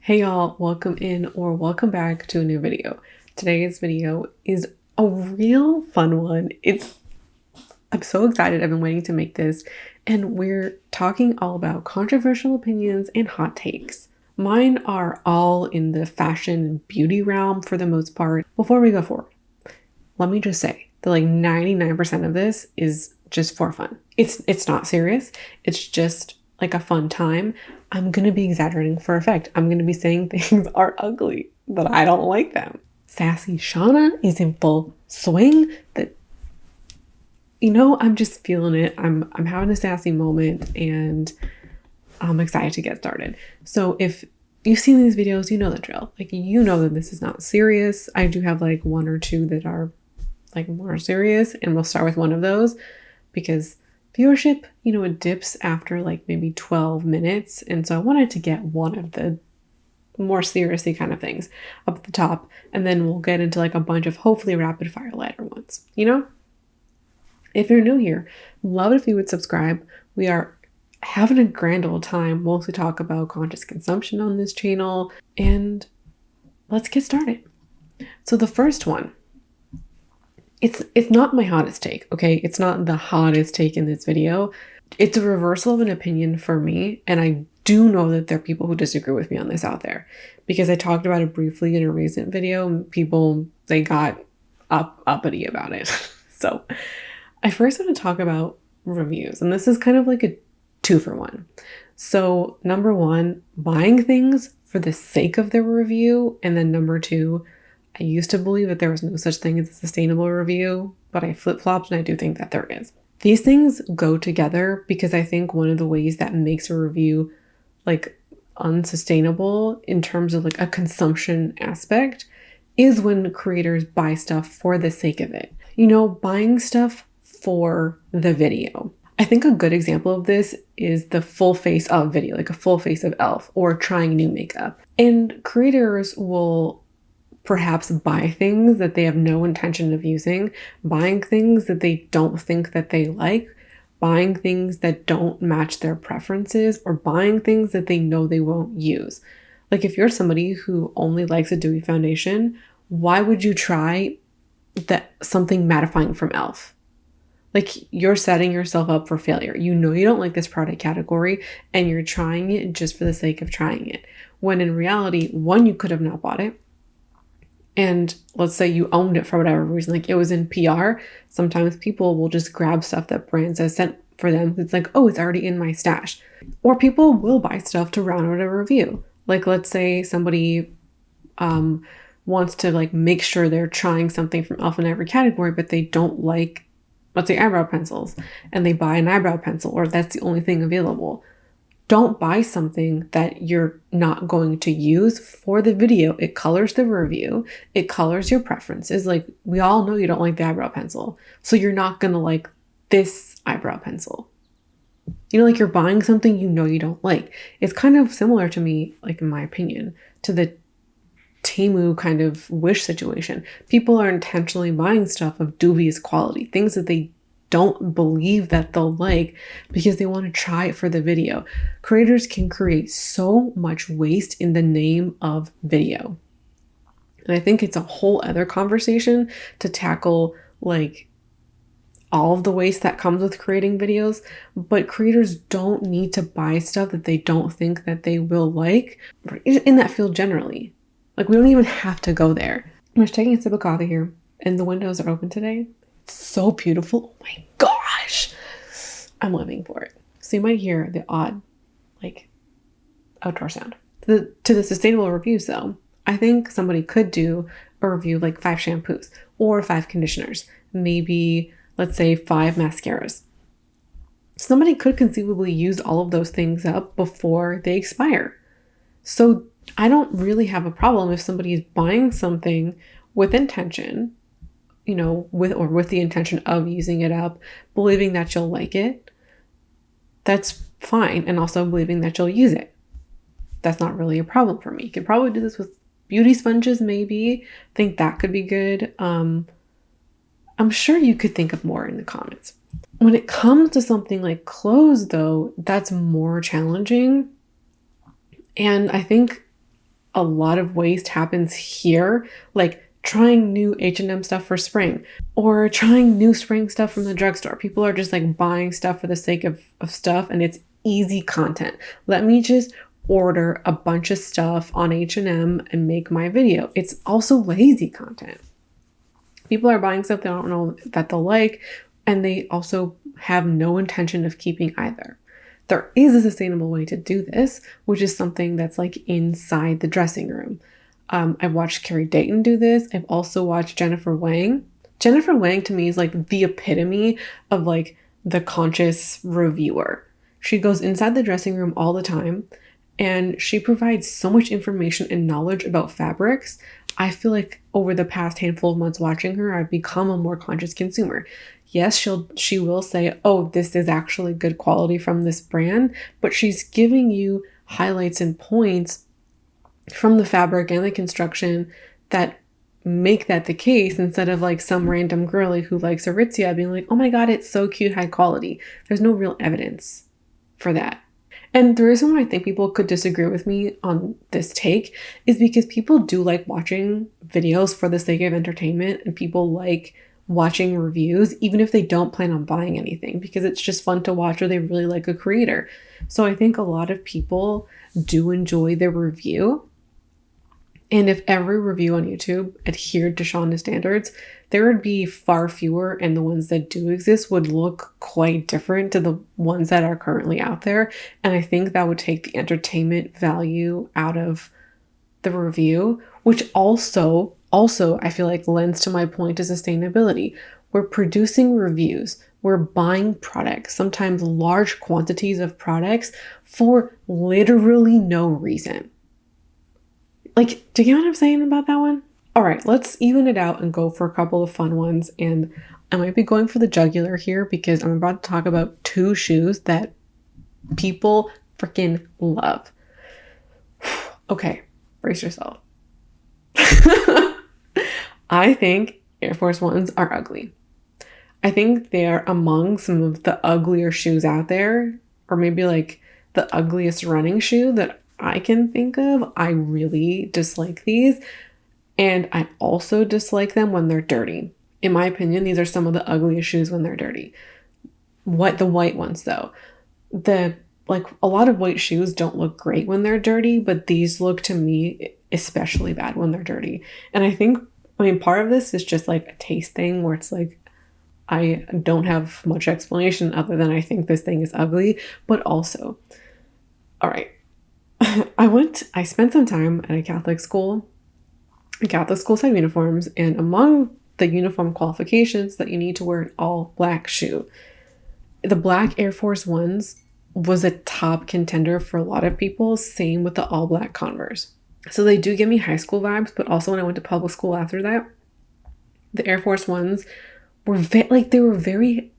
Hey y'all, welcome in or welcome back to a new video. Today's video is a real fun one. I'm so excited. I've been waiting to make this, and we're talking all about controversial opinions and hot takes. Mine are all in the fashion and beauty realm for the most part. Before we go forward, let me just say that like 99% of this is just for fun. It's not serious. It's just like a fun time. I'm going to be exaggerating for effect. I'm going to be saying things are ugly, but I don't like them. Sassy Shauna is in full swing. I'm just feeling it. I'm having a sassy moment and I'm excited to get started. So if you've seen these videos, you know the drill. Like, you know that this is not serious. I do have like one or two that are like more serious, and we'll start with one of those because viewership, it dips after like maybe 12 minutes. And so I wanted to get one of the more seriously kind of things up at the top. And then we'll get into like a bunch of hopefully rapid fire lighter ones, If you're new here, love it if you would subscribe. We are having a grand old time. Mostly talk about conscious consumption on this channel. And let's get started. So the first one, it's not my hottest take, okay? It's not the hottest take in this video. It's a reversal of an opinion for me, and I do know that there are people who disagree with me on this out there because I talked about it briefly in a recent video, and people, they got uppity about it. So I first want to talk about reviews, and this is kind of like a 2-for-1. So number one, buying things for the sake of their review, and then number two, I used to believe that there was no such thing as a sustainable review, but I flip-flopped and I do think that there is. These things go together because I think one of the ways that makes a review like unsustainable in terms of like a consumption aspect is when creators buy stuff for the sake of it. Buying stuff for the video. I think a good example of this is the full face of video, like a full face of e.l.f. or trying new makeup. And creators will perhaps buy things that they have no intention of using, buying things that they don't think that they like, buying things that don't match their preferences, or buying things that they know they won't use. Like, if you're somebody who only likes a dewy foundation, why would you try something mattifying from e.l.f.? Like, you're setting yourself up for failure. You know you don't like this product category and you're trying it just for the sake of trying it. When in reality, one, you could have not bought it. And let's say you owned it for whatever reason, like it was in PR. Sometimes people will just grab stuff that brands have sent for them. It's like, oh, it's already in my stash. Or people will buy stuff to round out a review. Like, let's say somebody wants to like make sure they're trying something from e.l.f. in every category, but they don't like, let's say, eyebrow pencils, and they buy an eyebrow pencil, or that's the only thing available. Don't buy something that you're not going to use for the video. It colors the review. It colors your preferences. Like, we all know you don't like the eyebrow pencil, so you're not going to like this eyebrow pencil. Like, you're buying something you know you don't like. It's kind of similar to me, like, in my opinion, to the Temu kind of Wish situation. People are intentionally buying stuff of dubious quality, things that they don't believe that they'll like because they want to try it for the video. Creators can create so much waste in the name of video. And I think it's a whole other conversation to tackle, like, all of the waste that comes with creating videos. But creators don't need to buy stuff that they don't think that they will like in that field generally. Like, we don't even have to go there. I'm just taking a sip of coffee here, and the windows are open today. So beautiful. Oh my gosh. I'm living for it. So you might hear the odd, like, outdoor sound. To the sustainable reviews, though, I think somebody could do a review like 5 shampoos or 5 conditioners. Maybe, let's say, 5 mascaras. Somebody could conceivably use all of those things up before they expire. So I don't really have a problem if somebody is buying something with intention, with the intention of using it up, believing that you'll like it. That's fine. And also believing that you'll use it. That's not really a problem for me. You could probably do this with beauty sponges, maybe. I think that could be good. I'm sure you could think of more in the comments. When it comes to something like clothes, though, that's more challenging. And I think a lot of waste happens here, like trying new H&M stuff for spring or trying new spring stuff from the drugstore. People are just like buying stuff for the sake of stuff, and it's easy content. Let me just order a bunch of stuff on H&M and make my video. It's also lazy content. People are buying stuff they don't know that they'll like, and they also have no intention of keeping either. There is a sustainable way to do this, which is something that's like inside the dressing room. I've watched Carrie Dayton do this. I've also watched Jennifer Wang. Jennifer Wang to me is like the epitome of like the conscious reviewer. She goes inside the dressing room all the time, and she provides so much information and knowledge about fabrics. I feel like over the past handful of months watching her, I've become a more conscious consumer. Yes, she will say, oh, this is actually good quality from this brand, but she's giving you highlights and points from the fabric and the construction that make that the case, instead of like some random girly who likes Aritzia being like, oh my God, it's so cute, high quality. There's no real evidence for that. And the reason why I think people could disagree with me on this take is because people do like watching videos for the sake of entertainment, and people like watching reviews, even if they don't plan on buying anything, because it's just fun to watch or they really like a creator. So I think a lot of people do enjoy their review. And if every review on YouTube adhered to Shonda's standards, there would be far fewer, and the ones that do exist would look quite different to the ones that are currently out there. And I think that would take the entertainment value out of the review, which also I feel like lends to my point of sustainability. We're producing reviews. We're buying products, sometimes large quantities of products, for literally no reason. Like, do you get what I'm saying about that one? All right, let's even it out and go for a couple of fun ones. And I might be going for the jugular here because I'm about to talk about two shoes that people freaking love. Okay, brace yourself. I think Air Force Ones are ugly. I think they are among some of the uglier shoes out there, or maybe like the ugliest running shoe that I can think of. I really dislike these, and I also dislike them when they're dirty. In my opinion, these are some of the ugliest shoes when they're dirty. The white ones though, like a lot of white shoes don't look great when they're dirty, but these look to me especially bad when they're dirty. And I mean, part of this is just like a taste thing where it's like, I don't have much explanation other than I think this thing is ugly, but also, all right, I spent some time at a Catholic school. Catholic schools have uniforms, and among the uniform qualifications that you need to wear an all black shoe. The black Air Force Ones was a top contender for a lot of people, same with the all black Converse. So they do give me high school vibes, but also when I went to public school after that, the Air Force Ones were they were very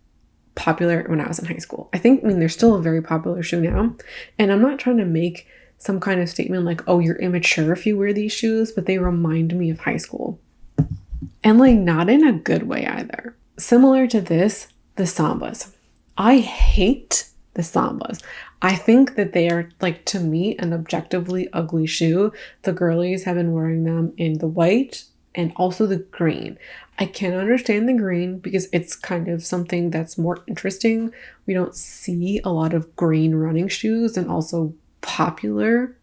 popular when I was in high school. I mean, they're still a very popular shoe now. And I'm not trying to make some kind of statement like, oh, you're immature if you wear these shoes, but they remind me of high school. And like, not in a good way either. Similar to this, the Sambas. I hate the Sambas. I think that they are, like, to me, an objectively ugly shoe. The girlies have been wearing them in the white and also the green. I can understand the green because it's kind of something that's more interesting. We don't see a lot of green running shoes, and also popular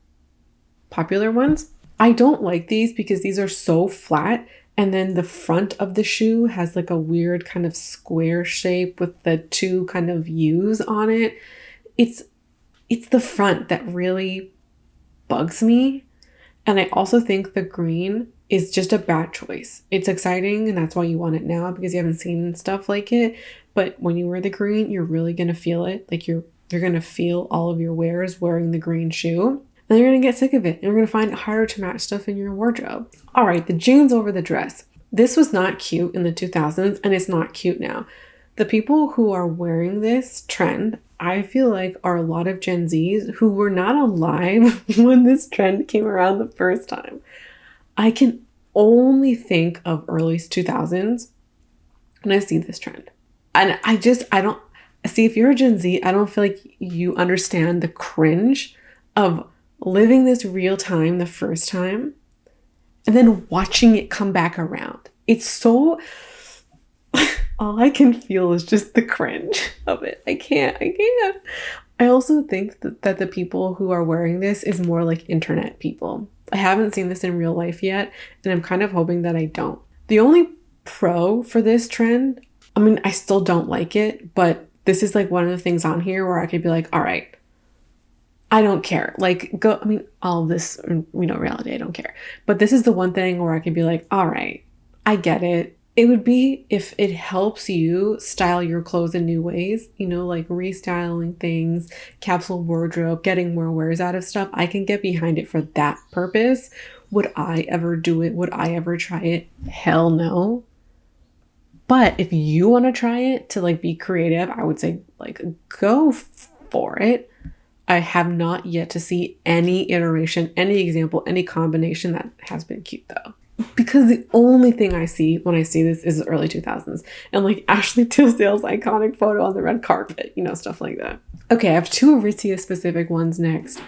ones. I don't like these because these are so flat, and then the front of the shoe has like a weird kind of square shape with the two kind of U's on it. It's the front that really bugs me. And I also think the green is just a bad choice. It's exciting, and that's why you want it now, because you haven't seen stuff like it. But when you wear the green, you're really going to feel it. Like you're going to feel all of your wearers wearing the green shoe. And you're going to get sick of it. And you're going to find it harder to match stuff in your wardrobe. All right, the jeans over the dress. This was not cute in the 2000s, and it's not cute now. The people who are wearing this trend, I feel like, are a lot of Gen Zs who were not alive when this trend came around the first time. I can only think of early 2000s when I see this trend. And I don't see, if you're a Gen Z, I don't feel like you understand the cringe of living this real time the first time and then watching it come back around. It's so, all I can feel is just the cringe of it. I can't. I also think that the people who are wearing this is more like internet people. I haven't seen this in real life yet, and I'm kind of hoping that I don't. The only pro for this trend, I mean, I still don't like it, but this is like one of the things on here where I could be like, all right, I don't care. Like, go, I mean, all of this, reality, I don't care. But this is the one thing where I could be like, all right, I get it. It would be if it helps you style your clothes in new ways, like restyling things, capsule wardrobe, getting more wears out of stuff. I can get behind it for that purpose. Would I ever do it? Would I ever try it? Hell no. But if you want to try it to like be creative, I would say like go for it. I have not yet to see any iteration, any example, any combination that has been cute though. Because the only thing I see when I see this is the early 2000s and like Ashley Tisdale's iconic photo on the red carpet, stuff like that. Okay, I have two Aritzia specific ones next.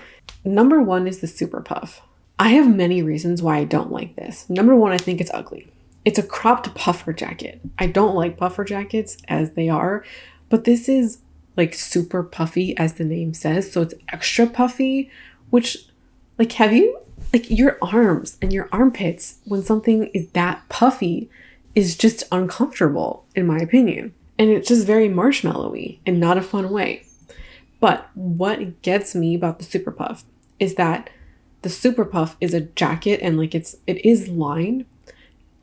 Number one is the Super Puff. I have many reasons why I don't like this. Number one, I think it's ugly. It's a cropped puffer jacket. I don't like puffer jackets as they are, but this is like super puffy as the name says. So it's extra puffy, which like have you like your arms and your armpits when something is that puffy is just uncomfortable in my opinion. And it's just very marshmallowy and not a fun way. But what gets me about the Super Puff is that the Super Puff is a jacket and like it is lined.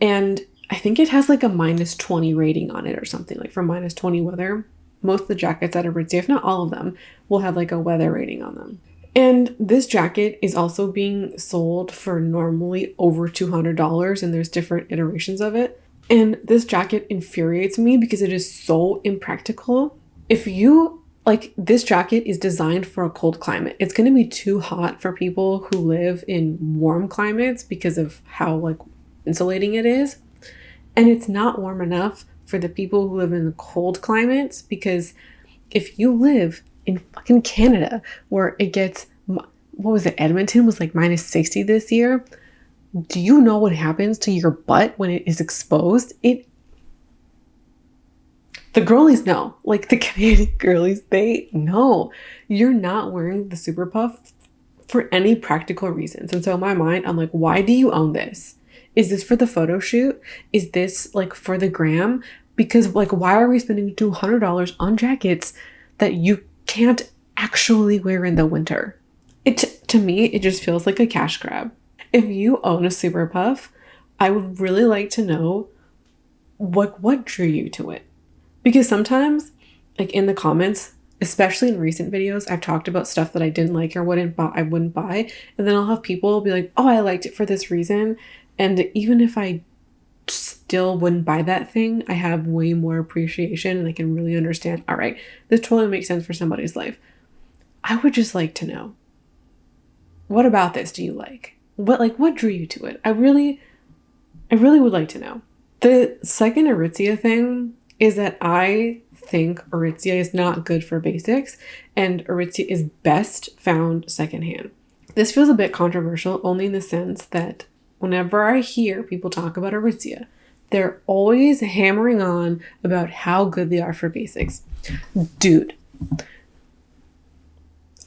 And I think it has like a -20 rating on it or something, like for -20 weather. Most of the jackets at Aritzia, if not all of them, will have like a weather rating on them. And this jacket is also being sold for normally over $200 and there's different iterations of it. And this jacket infuriates me because it is so impractical. If you like, this jacket is designed for a cold climate. It's going to be too hot for people who live in warm climates because of how like insulating it is. And it's not warm enough for the people who live in the cold climates, because if you live in fucking Canada where it gets, what was it, Edmonton was like -60 this year. Do you know what happens to your butt when it is exposed? The girlies know, like the Canadian girlies, they know you're not wearing the Super Puff for any practical reasons. And so in my mind, I'm like, why do you own this? Is this for the photo shoot? Is this like for the gram? Because like, why are we spending $200 on jackets that you can't actually wear in the winter? To me, it just feels like a cash grab. If you own a Super Puff, I would really like to know what drew you to it. Because sometimes, like in the comments, especially in recent videos, I've talked about stuff that I didn't like or I wouldn't buy. And then I'll have people be like, oh, I liked it for this reason. And even if I still wouldn't buy that thing, I have way more appreciation and I can really understand, all right, this totally makes sense for somebody's life. I would just like to know, what about this do you like? What drew you to it? I really would like to know. The second Aritzia thing is that I think Aritzia is not good for basics and Aritzia is best found secondhand. This feels a bit controversial only in the sense that whenever I hear people talk about Aritzia, they're always hammering on about how good they are for basics. Dude,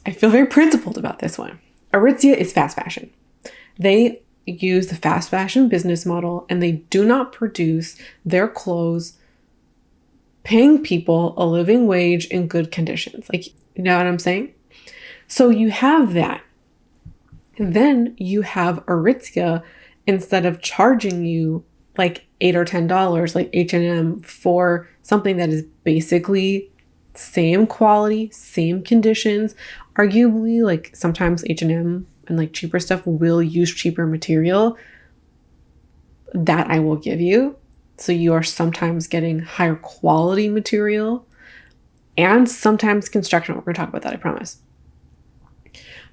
I feel very principled about this one. Aritzia is fast fashion. They use the fast fashion business model and they do not produce their clothes paying people a living wage in good conditions. Like, you know what I'm saying? So you have that. And then you have Aritzia, instead of charging you like $8 or $10 like H&M for something that is basically same quality, same conditions. Arguably, like sometimes H&M and like cheaper stuff will use cheaper material. That I will give you. So you are sometimes getting higher quality material and sometimes construction. We're going to talk about that, I promise.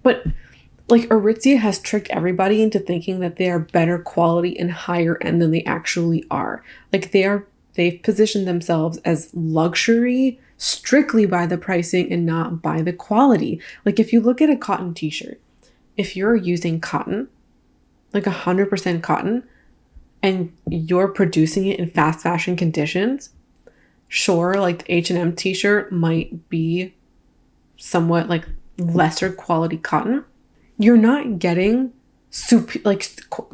But like Aritzia has tricked everybody into thinking that they are better quality and higher end than they actually are. Like they've positioned themselves as luxury strictly by the pricing and not by the quality. Like if you look at a cotton t-shirt, if you're using cotton, like 100% cotton, and you're producing it in fast fashion conditions, sure, like the H&M t-shirt might be somewhat like lesser quality cotton. You're not getting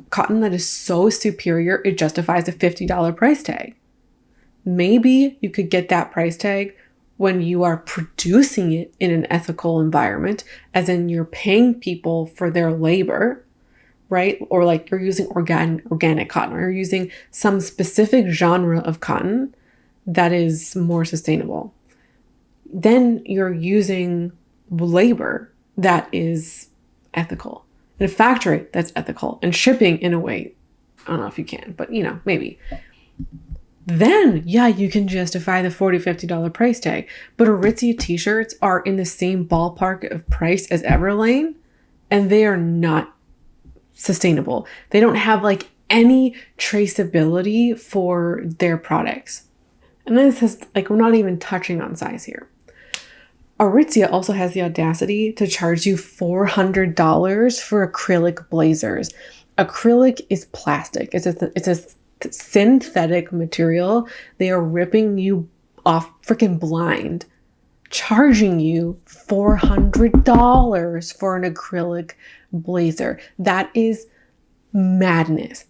cotton that is so superior it justifies a $50 price tag. Maybe you could get that price tag when you are producing it in an ethical environment, as in you're paying people for their labor, right? Or like you're using organic cotton, or you're using some specific genre of cotton that is more sustainable. Then you're using labor that is ethical, in a factory that's ethical, and shipping in a way, I don't know if you can, but maybe. Then, yeah, you can justify the $40, $50 price tag. But Aritzia t-shirts are in the same ballpark of price as Everlane, and they are not sustainable. They don't have like any traceability for their products. And then it says, like, we're not even touching on size here. Aritzia also has the audacity to charge you $400 for acrylic blazers. Acrylic is plastic. It's a synthetic material. They are ripping you off freaking blind, charging you $400 for an acrylic blazer. That is madness.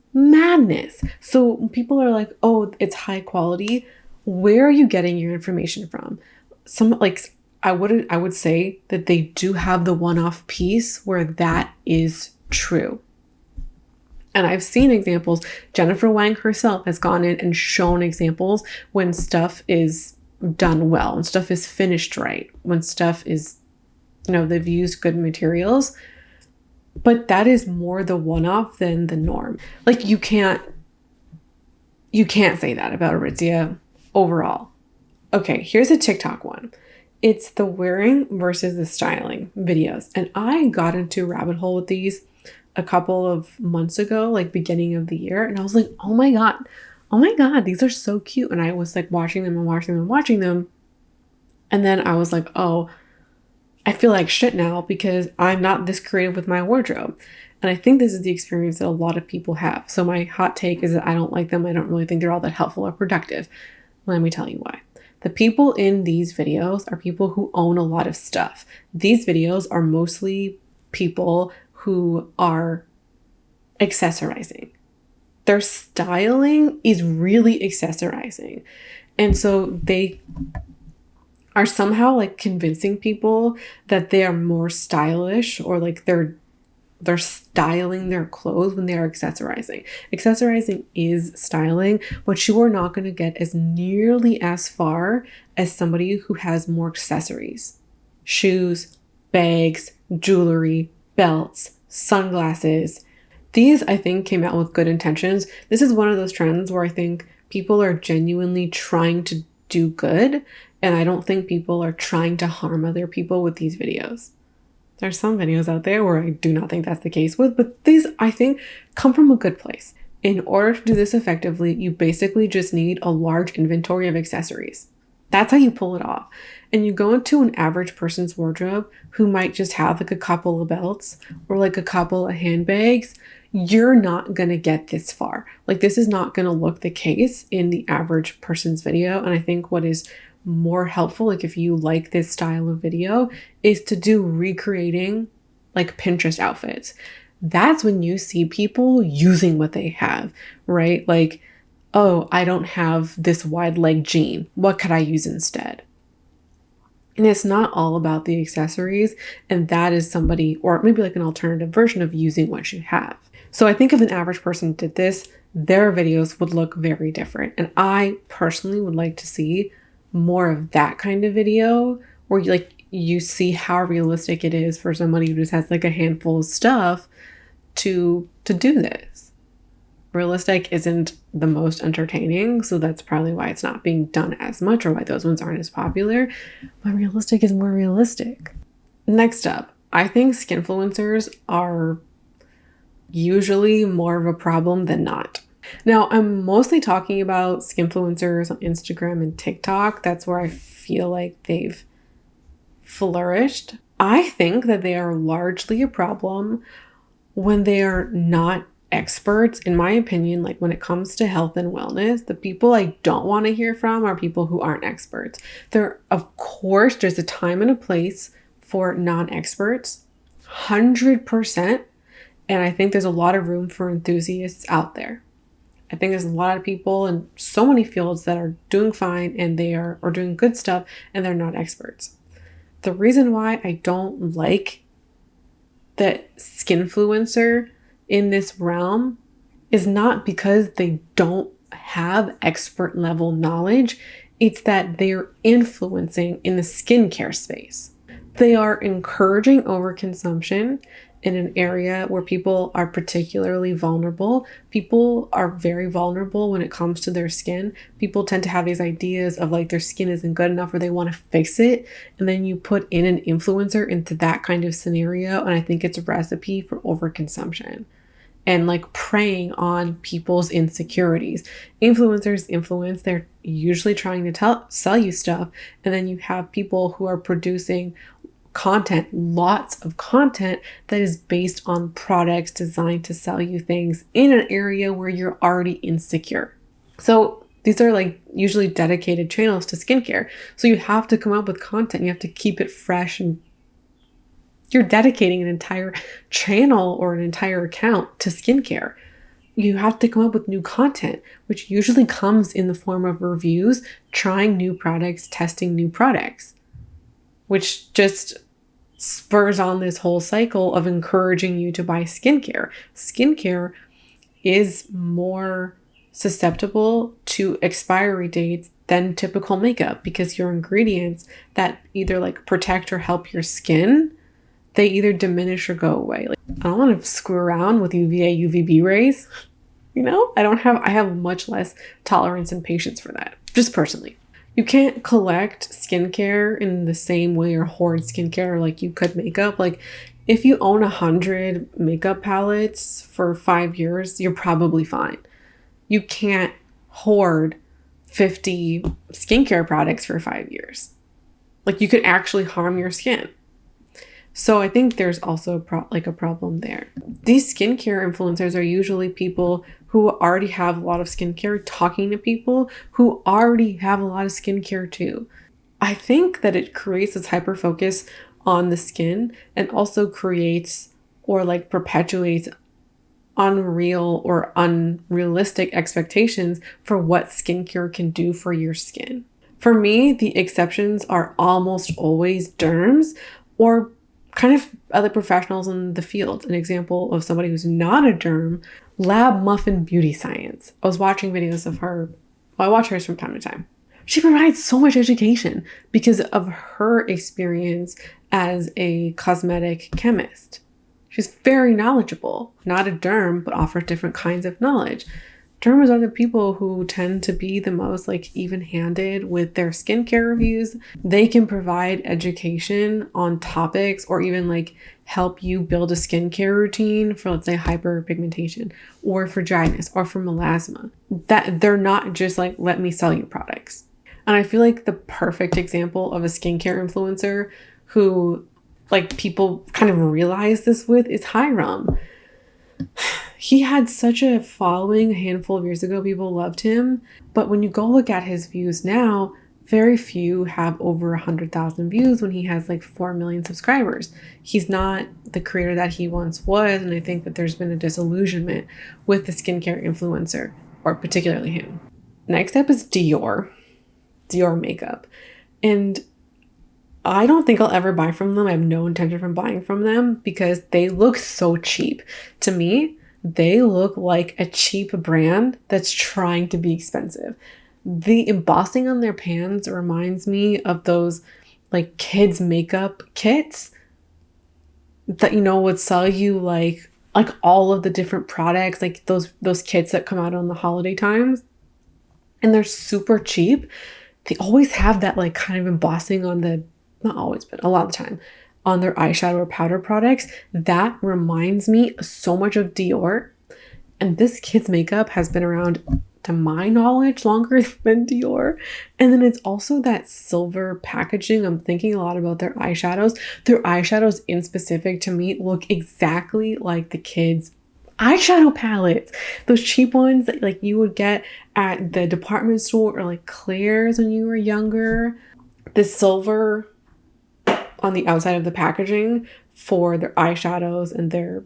So people are like, oh, it's high quality. Where are you getting your information from? I would say that they do have the one-off piece where that is true. And I've seen examples. Jennifer Wang herself has gone in and shown examples when stuff is done well, and stuff is finished right, when stuff is, they've used good materials. But that is more the one-off than the norm. Like you can't say that about Aritzia overall. Okay, here's a TikTok one. It's the wearing versus the styling videos. And I got into a rabbit hole with these a couple of months ago, like beginning of the year. And I was like, oh my God, these are so cute. And I was like watching them. And then I was like, oh, I feel like shit now because I'm not this creative with my wardrobe. And I think this is the experience that a lot of people have. So my hot take is that I don't like them. I don't really think they're all that helpful or productive. Let me tell you why. The people in these videos are people who own a lot of stuff. These videos are mostly people who are accessorizing. Their styling is really accessorizing. And so they are somehow like convincing people that they are more stylish, or like they're styling their clothes when they are accessorizing. Accessorizing is styling, but you are not going to get as nearly as far as somebody who has more accessories. Shoes, bags, jewelry, belts, sunglasses. These, I think, came out with good intentions. This is one of those trends where I think people are genuinely trying to do good, and I don't think people are trying to harm other people with these videos. There's some videos out there where I do not think that's the case with, but these, I think, come from a good place. In order to do this effectively, you basically just need a large inventory of accessories. That's how you pull it off. And you go into an average person's wardrobe who might just have like a couple of belts or like a couple of handbags. You're not going to get this far. Like, this is not going to look the case in the average person's video. And I think what is more helpful, like if you like this style of video, is to do recreating like Pinterest outfits. That's when you see people using what they have, right? Like, oh, I don't have this wide leg jean. What could I use instead? And it's not all about the accessories. And that is somebody, or maybe like an alternative version of using what you have. So I think if an average person did this, their videos would look very different. And I personally would like to see more of that kind of video where you see how realistic it is for somebody who just has like a handful of stuff to do this. Realistic isn't the most entertaining, so that's probably why it's not being done as much, or why those ones aren't as popular. But realistic is more realistic. Next up, I think skinfluencers are usually more of a problem than not. Now, I'm mostly talking about skinfluencers on Instagram and TikTok. That's where I feel like they've flourished. I think that they are largely a problem when they are not experts. In my opinion, like when it comes to health and wellness, the people I don't want to hear from are people who aren't experts. Of course, there's a time and a place for non-experts, 100%. And I think there's a lot of room for enthusiasts out there. I think there's a lot of people in so many fields that are doing fine and they are or doing good stuff and they're not experts. The reason why I don't like the skinfluencer in this realm is not because they don't have expert level knowledge. It's that they're influencing in the skincare space. They are encouraging overconsumption in an area where people are particularly vulnerable. People are very vulnerable when it comes to their skin. People tend to have these ideas of like their skin isn't good enough or they want to fix it. And then you put in an influencer into that kind of scenario. And I think it's a recipe for overconsumption and like preying on people's insecurities. Influencers influence, they're usually trying to sell you stuff. And then you have people who are producing content, lots of content that is based on products designed to sell you things in an area where you're already insecure. So these are like usually dedicated channels to skincare. So you have to come up with content. You have to keep it fresh, and you're dedicating an entire channel or an entire account to skincare. You have to come up with new content, which usually comes in the form of reviews, trying new products, testing new products, which just spurs on this whole cycle of encouraging you to buy skincare. Skincare is more susceptible to expiry dates than typical makeup because your ingredients that either like protect or help your skin, they either diminish or go away. Like, I don't want to screw around with UVA, UVB rays. You know, I have much less tolerance and patience for that, just personally. You can't collect skincare in the same way or hoard skincare like you could makeup. Like if you own 100 makeup palettes for 5 years, you're probably fine. You can't hoard 50 skincare products for 5 years. Like you could actually harm your skin. So I think there's also a problem there. These skincare influencers are usually people who already have a lot of skincare talking to people who already have a lot of skincare too. I think that it creates this hyper focus on the skin and also creates or like perpetuates unreal or unrealistic expectations for what skincare can do for your skin. For me, the exceptions are almost always derms or kind of other professionals in the field. An example of somebody who's not a derm, Lab Muffin Beauty Science. I was watching videos of her. Well, I watch hers from time to time. She provides so much education because of her experience as a cosmetic chemist. She's very knowledgeable, not a derm, but offers different kinds of knowledge. Derms are the people who tend to be the most like even-handed with their skincare reviews. They can provide education on topics or even like help you build a skincare routine for, let's say, hyperpigmentation or for dryness or for melasma. That they're not just like, let me sell you products. And I feel like the perfect example of a skincare influencer who like people kind of realize this with is Hiram. He had such a following a handful of years ago. People loved him. But when you go look at his views now, very few have over 100,000 views when he has like 4 million subscribers. He's not the creator that he once was. And I think that there's been a disillusionment with the skincare influencer, or particularly him. Next up is Dior makeup. And I don't think I'll ever buy from them. I have no intention of buying from them because they look so cheap. To me, they look like a cheap brand that's trying to be expensive. The embossing on their pans reminds me of those like kids makeup kits that, you know, would sell you like all of the different products, like those kits that come out on the holiday times. And they're super cheap. They always have that like kind of embossing on the, not always, but a lot of the time, on their eyeshadow or powder products. That reminds me so much of Dior. And this kid's makeup has been around to my knowledge, longer than Dior. And then it's also that silver packaging. I'm thinking a lot about their eyeshadows. Their eyeshadows in specific to me look exactly like the kids' eyeshadow palettes. Those cheap ones that like you would get at the department store or like Claire's when you were younger. The silver on the outside of the packaging for their eyeshadows and their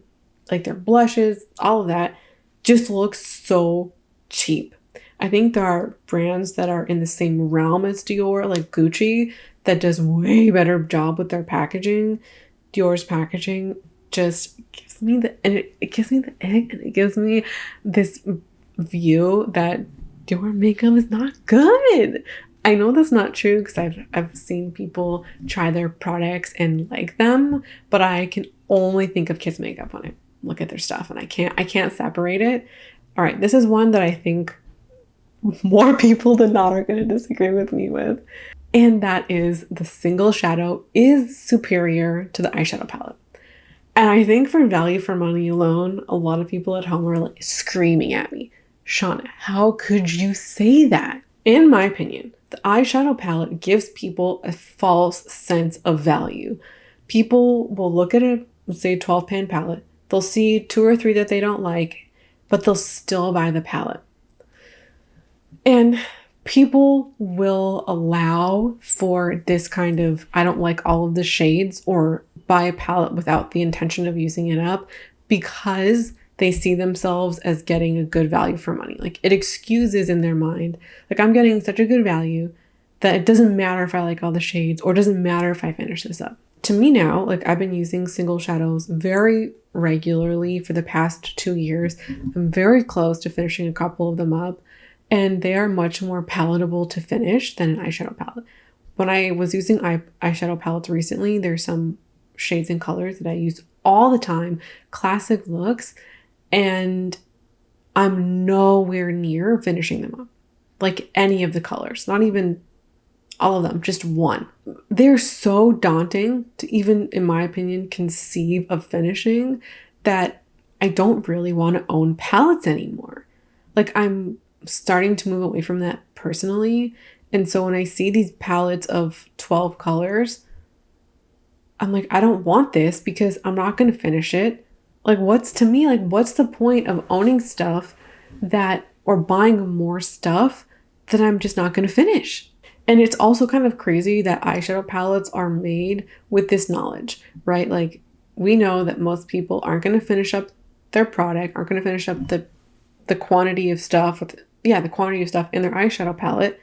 blushes, all of that just looks so cheap. I think there are brands that are in the same realm as Dior, like Gucci, that does way better job with their packaging. Dior's packaging just gives me it gives me the egg, and it gives me this view that Dior makeup is not good. I know that's not true because I've seen people try their products and like them, but I can only think of kids makeup when I look at their stuff, and I can't separate it. All right, this is one that I think more people than not are going to disagree with me with, and that is the single shadow is superior to the eyeshadow palette. And I think for value for money alone, a lot of people at home are like screaming at me, Shauna, how could you say that? In my opinion, the eyeshadow palette gives people a false sense of value. People will look at a, let's say, 12-pan palette. They'll see 2 or 3 that they don't like, but they'll still buy the palette. And people will allow for this kind of, I don't like all of the shades, or buy a palette without the intention of using it up because they see themselves as getting a good value for money. Like it excuses in their mind, like I'm getting such a good value that it doesn't matter if I like all the shades, or it doesn't matter if I finish this up. To me now, like I've been using single shadows very regularly for the past 2 years. I'm very close to finishing a couple of them up, and they are much more palatable to finish than an eyeshadow palette. When I was using eyeshadow palettes recently, there's some shades and colors that I use all the time, classic looks, and I'm nowhere near finishing them up. Like any of the colors, not even all of them, just one. They're so daunting to even, in my opinion, conceive of finishing that I don't really want to own palettes anymore. Like I'm starting to move away from that personally. And so when I see these palettes of 12 colors, I'm like, I don't want this because I'm not going to finish it. Like what's the point of owning stuff that, or buying more stuff that I'm just not going to finish? And it's also kind of crazy that eyeshadow palettes are made with this knowledge, right? Like we know that most people aren't going to finish up their product, aren't going to finish up the quantity of stuff, the quantity of stuff in their eyeshadow palette,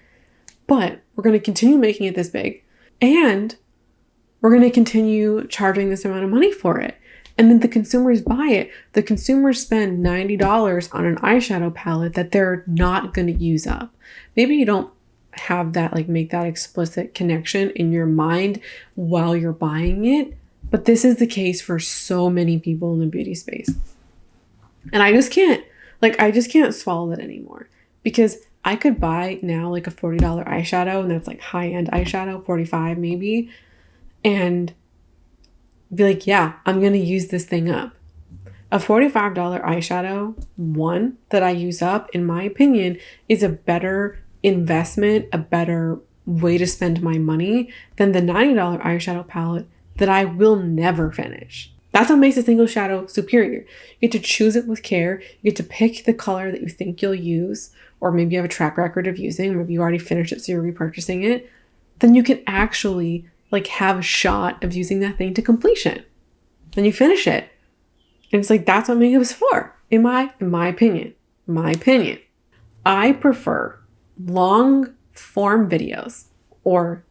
but we're going to continue making it this big, and we're going to continue charging this amount of money for it. And then the consumers buy it. The consumers spend $90 on an eyeshadow palette that they're not going to use up. Maybe you don't have that, like make that explicit connection in your mind while you're buying it, but this is the case for so many people in the beauty space. And I just can't swallow that anymore, because I could buy now like a $40 eyeshadow, and that's like high-end eyeshadow, 45 maybe, and be like, yeah, I'm going to use this thing up. A $45 eyeshadow, one that I use up, in my opinion, is a better investment, a better way to spend my money than the $90 eyeshadow palette that I will never finish. That's what makes a single shadow superior. You get to choose it with care. You get to pick the color that you think you'll use, or maybe you have a track record of using, or maybe you already finished it so you're repurchasing it. Then you can actually like have a shot of using that thing to completion. Then you finish it. And it's like, that's what makeup is for, in my opinion. I prefer long form videos or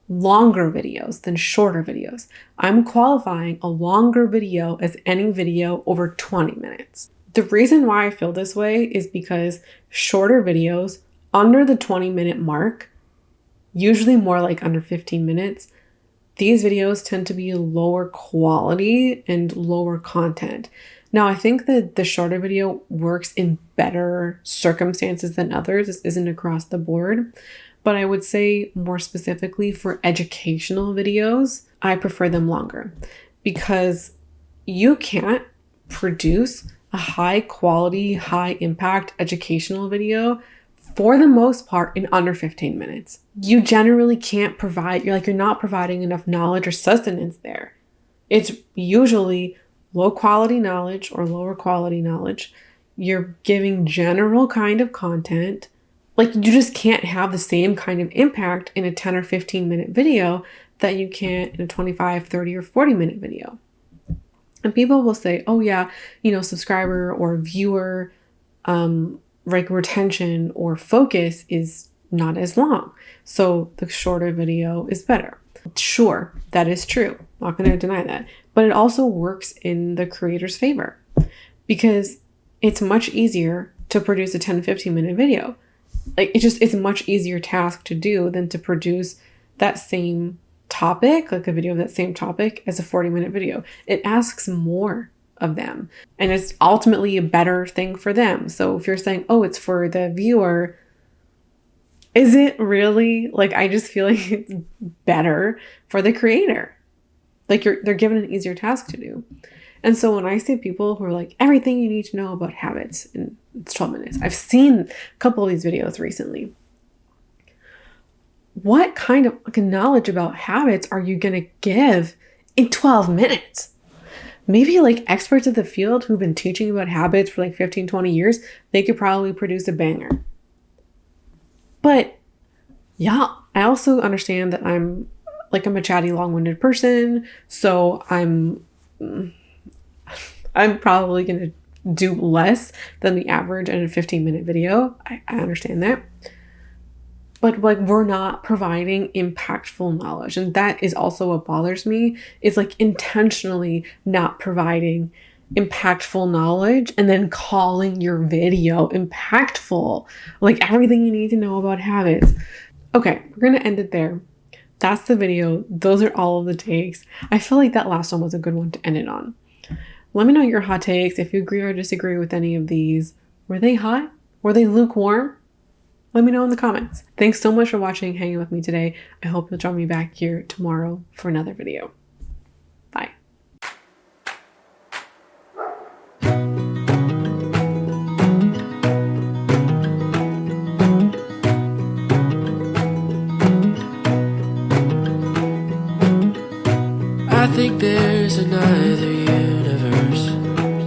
longer videos than shorter videos. I'm qualifying a longer video as any video over 20 minutes. The reason why I feel this way is because shorter videos under the 20-minute mark, usually more like under 15 minutes, these videos tend to be lower quality and lower content. Now, I think that the shorter video works in better circumstances than others. This isn't across the board, but I would say more specifically for educational videos, I prefer them longer, because you can't produce a high quality, high impact educational video for the most part in under 15 minutes. You generally can't provide, you're not providing enough knowledge or sustenance there. It's usually low quality knowledge or lower quality knowledge. You're giving general kind of content. Like, you just can't have the same kind of impact in a 10 or 15 minute video that you can in a 25, 30, or 40 minute video. And people will say, oh yeah, subscriber or viewer retention or focus is not as long, so the shorter video is better. Sure, that is true. Not going to deny that. But it also works in the creator's favor because it's much easier to produce a 10, 15 minute video. Like, it's a much easier task to do than to produce that same topic, like a video of that same topic, as a 40-minute video. It asks more of them, and it's ultimately a better thing for them. So if you're saying, oh, it's for the viewer, is it really? Like, I just feel like it's better for the creator. Like, they're given an easier task to do. And so when I see people who are like, everything you need to know about habits in 12 minutes, I've seen a couple of these videos recently. What kind of knowledge about habits are you going to give in 12 minutes? Maybe like experts in the field who've been teaching about habits for like 15, 20 years, they could probably produce a banger. But yeah, I also understand that I'm a chatty, long-winded person. So I'm probably going to do less than the average in a 15-minute video. I understand that. But like, we're not providing impactful knowledge. And that is also what bothers me, is like intentionally not providing impactful knowledge and then calling your video impactful. Like, everything you need to know about habits. Okay, we're going to end it there. That's the video. Those are all of the takes. I feel like that last one was a good one to end it on. Let me know your hot takes. If you agree or disagree with any of these. Were they hot? Were they lukewarm? Let me know in the comments. Thanks so much for watching, hanging with me today. I hope you'll join me back here tomorrow for another video. Bye. I think there's another you.